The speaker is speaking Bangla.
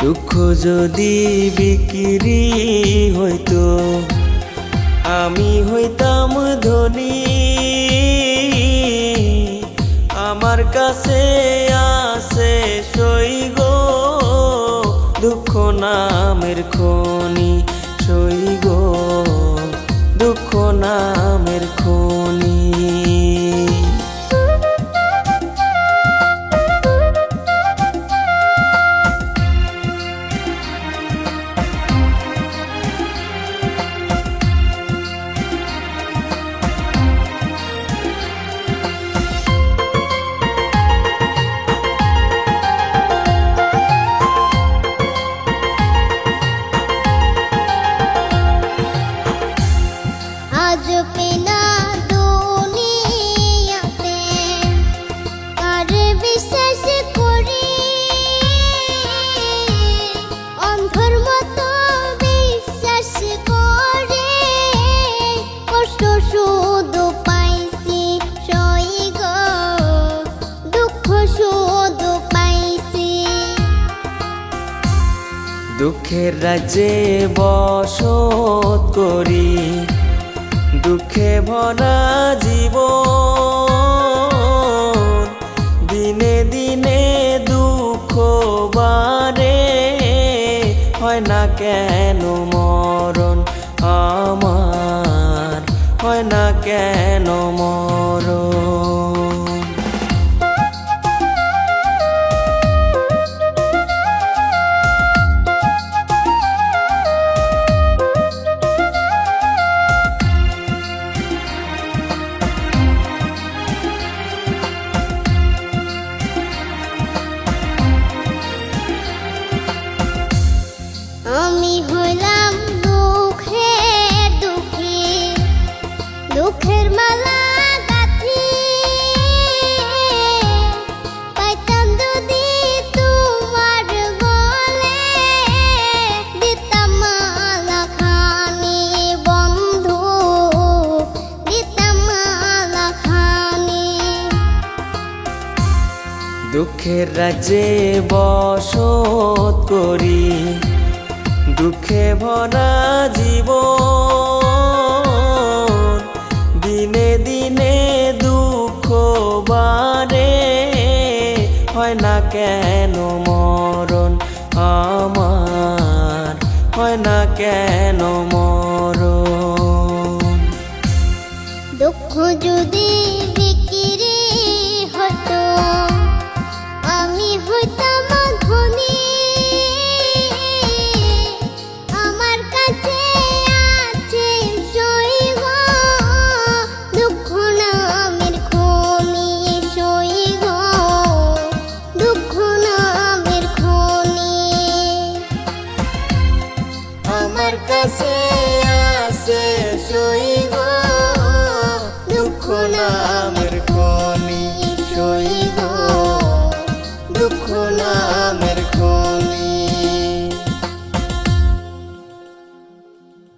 দুঃখ যদি বিক্রি হইতো আমি হইতাম ধনী। আমার কাছে আছে সই গো দুঃখ নামের খনি, সই গো দুঃখ নামের খনি। আজ পেনা দুনিয়াতে কার বিশ্বাস করি, অন্ধর মতো বিশ্বাস করে কষ্ট শুধু পাইছি সই গো দুঃখ শুধু পাইছি। দুঃখের রাজ্যে বসত করি, দুঃখে ভরা জীবন। দিনে দিনে দুঃখ বাড়ে, হয় না কেন মরণ আমার, হয় না কেন মরণ। আমি হইলাম দুঃখের দুঃখী, দুঃখের মালা গাঁথি। পাইতাম যদি তোমার গলে, দিতাম মালা খানি বন্ধু, দিতাম মালা খানি। দুঃখের রাজ্যে বসত করি, দুঃখে ভরা জীবন। দিনে দিনে দুঃখ বাড়ে, হয় না কেন মরণ আমার, হয় না কেন মরণ। দুঃখ যদি বিক্রি হতো আমি হইতাম ধনী। আমার কাছে আছে সই গো দুঃখ নামের খনি, সই গো দুঃখ নামের খনি। আমার কাছে আছে সই গো দুঃখ নামের খনি, সই গো দুঃখ নামের